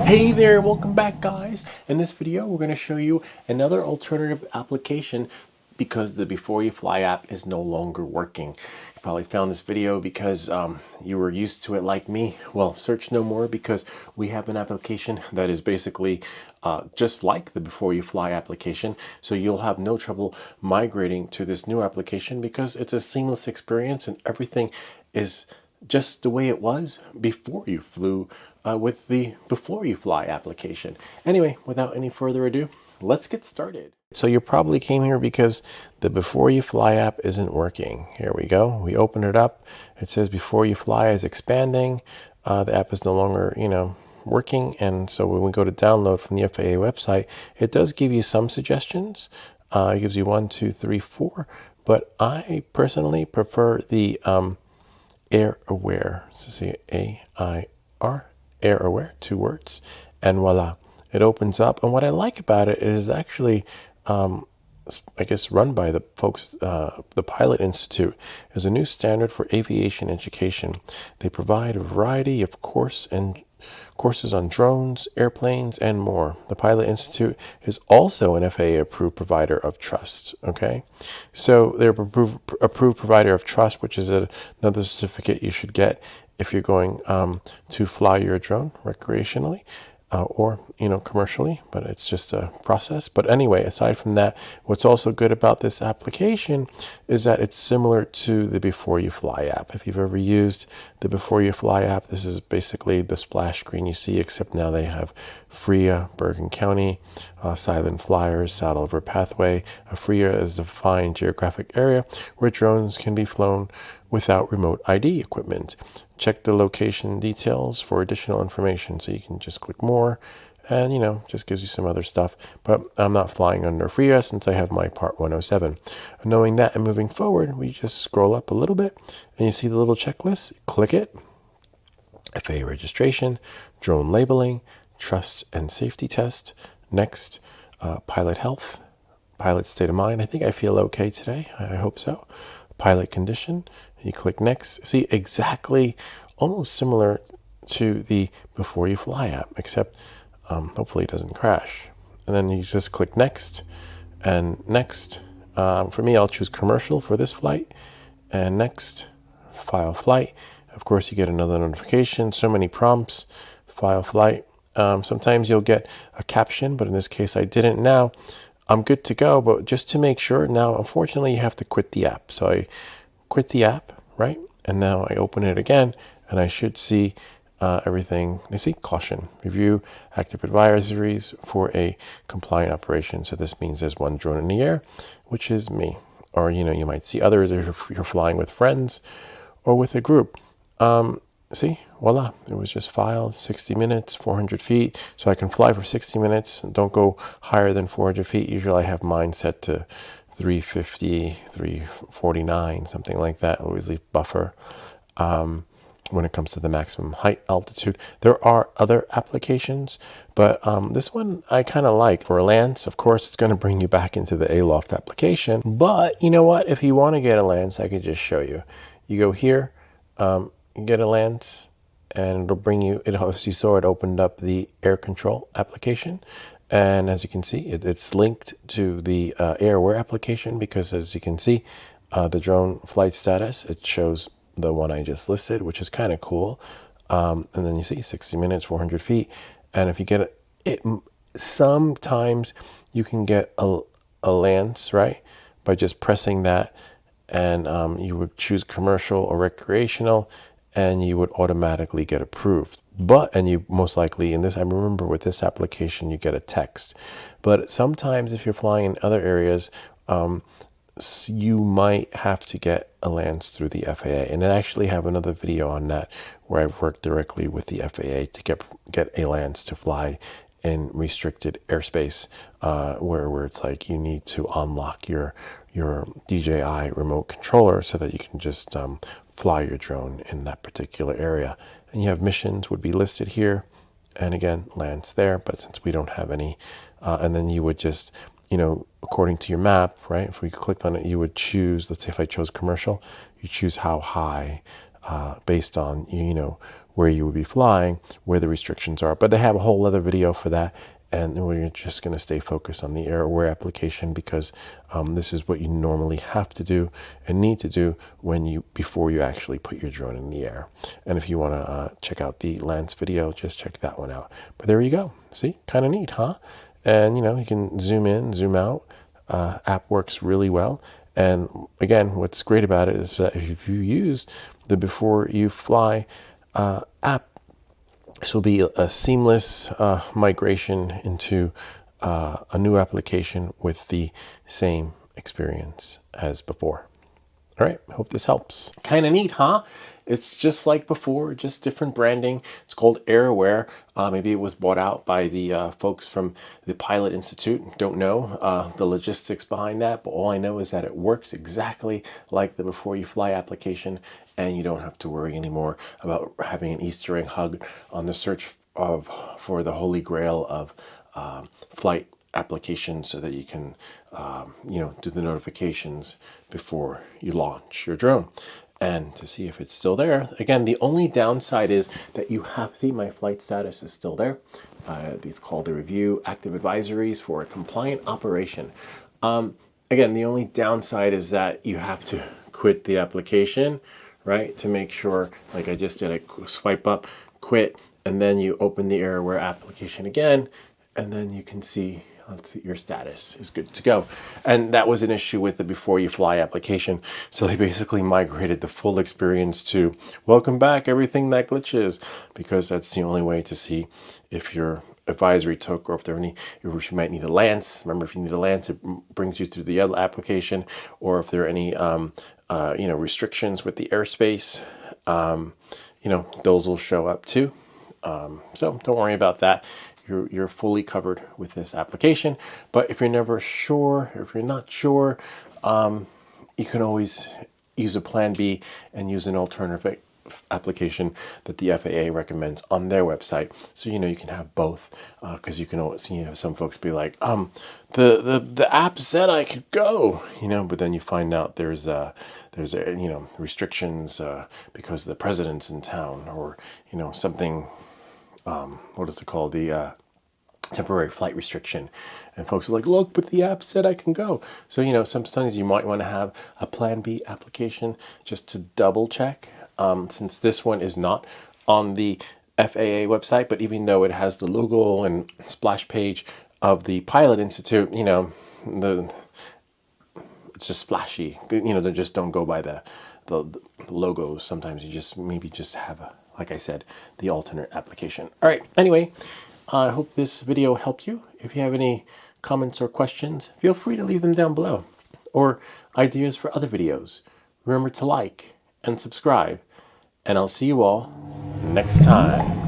Hey there, welcome back guys. In this video we're going to show you another alternative application because the Before You Fly app is no longer working. You probably found this video because you were used to it like me. Well, search no more because we have an application that is basically just like the Before You Fly application. So you'll have no trouble migrating to this new application because it's a seamless experience and everything is just the way it was before you flew with the Before You Fly application. Anyway, without any further ado, let's get started. So you probably came here because the Before You Fly app isn't working. Here we go. We open it up. It says Before You Fly is expanding. The app is no longer, working. And so when we go to download from the FAA website, it does give you some suggestions. It gives you 1, 2, 3, 4. But I personally prefer the Air Aware. So see AIR, Air Aware, 2 words, and voila, it opens up. And what I like about it is actually, I guess, run by the folks, the Pilot Institute, is a new standard for aviation education. They provide a variety of courses on drones, airplanes, and more. The Pilot Institute is also an FAA-approved provider of trust. Okay, so they're approved provider of trust, which is another certificate you should get if you're going to fly your drone recreationally. Or commercially, but it's just a process. But anyway, aside from that, what's also good about this application is that it's similar to the Before You Fly app. If you've ever used the Before You Fly app, this is basically the splash screen you see, except now they have FRIA, Bergen County, silent flyers, saddle over pathway. A FRIA is a defined geographic area where drones can be flown without remote ID equipment. Check the location details for additional information. So you can just click more and, just gives you some other stuff. But I'm not flying under FRIA since I have my Part 107. Knowing that and moving forward, we just scroll up a little bit and you see the little checklist. Click it. FAA registration, drone labeling, trust and safety test. Next, pilot health, pilot state of mind. I think I feel okay today. I hope so. Pilot condition. You click next. See, exactly, almost similar to the Before You Fly app, except hopefully it doesn't crash. And then you just click next and next. For me, I'll choose commercial for this flight. And next, file flight. Of course, you get another notification. So many prompts. File flight. Sometimes you'll get a caption, but in this case, I didn't. Now, I'm good to go, but just to make sure, now, unfortunately, you have to quit the app. So I quit the app, right? And now I open it again, and I should see everything. You see, caution, review active advisories for a compliant operation. So this means there's one drone in the air, which is me. Or, you might see others if you're flying with friends or with a group. See, voila, it was just filed, 60 minutes, 400 feet. So I can fly for 60 minutes and don't go higher than 400 feet. Usually I have mine set to 350, 349, something like that. Always leave buffer when it comes to the maximum height altitude. There are other applications, but this one I kind of like. For a Lance, of course, it's going to bring you back into the Aloft application. But you know what? If you want to get a Lance, I could just show you. You go here, you get a Lance, and it'll bring you, as you saw, it opened up the air control application. And as you can see, it's linked to the Air Aware application because, as you can see, the drone flight status, it shows the one I just listed, which is kind of cool. And then you see 60 minutes, 400 feet. And if you get it, sometimes you can get a Lance, right, by just pressing that. And you would choose commercial or recreational, and you would automatically get approved. And you most likely, in this, I remember with this application, you get a text. But sometimes if you're flying in other areas, you might have to get a Lance through the FAA. And I actually have another video on that where I've worked directly with the FAA to get a Lance to fly in restricted airspace, where it's like you need to unlock your DJI remote controller so that you can just fly your drone in that particular area. And you have missions would be listed here, and again, Lance there, but since we don't have any, and then you would just, according to your map, right, if we clicked on it, you would choose, let's say if I chose commercial, you choose how high, based on, where you would be flying, where the restrictions are. But they have a whole other video for that. And we're just going to stay focused on the Air Aware application because this is what you normally have to do and need to do before you actually put your drone in the air. And if you want to check out the Lance video, just check that one out. But there you go. See, kind of neat, huh? And you can zoom in, zoom out. App works really well. And again, what's great about it is that if you use the Before You Fly app, this will be a seamless migration into a new application with the same experience as before. All right, hope this helps. Kind of neat, huh? It's just like before, just different branding. It's called Air Aware. Maybe it was bought out by the folks from the Pilot Institute. Don't know the logistics behind that, but all I know is that it works exactly like the Before You Fly application, and you don't have to worry anymore about having an Easter egg hug on the search for the holy grail of flight applications so that you can do the notifications before you launch your drone and to see if it's still there. Again, the only downside is that you have, see, my flight status is still there. It's called the review active advisories for a compliant operation. Again, the only downside is that you have to quit the application, right, to make sure, like I just did, I swipe up, quit, and then you open the Air Aware application again, and then you can see, let's see, your status is good to go. And that was an issue with the Before You Fly application. So they basically migrated the full experience to welcome back everything that glitches, because that's the only way to see if your advisory took, or if there are any, if you might need a Lance. Remember, if you need a Lance, it brings you through the other application, or if there are any restrictions with the airspace, those will show up too. So don't worry about that. You're fully covered with this application. But if you're never sure, or if you're not sure, you can always use a plan B and use an alternative application that the FAA recommends on their website. So you can have both, because you can always some folks be like, the app said I could go, but then you find out there's restrictions because the president's in town, or something. What is it called? The temporary flight restriction. And folks are like, look, but the app said I can go. So, sometimes you might want to have a plan B application just to double check. Since this one is not on the FAA website, but even though it has the logo and splash page of the Pilot Institute, it's just flashy. They just don't go by the logos. Sometimes you maybe just have like I said, the alternate application. All right, anyway, I hope this video helped you. If you have any comments or questions, feel free to leave them down below, or ideas for other videos. Remember to like and subscribe, and I'll see you all next time.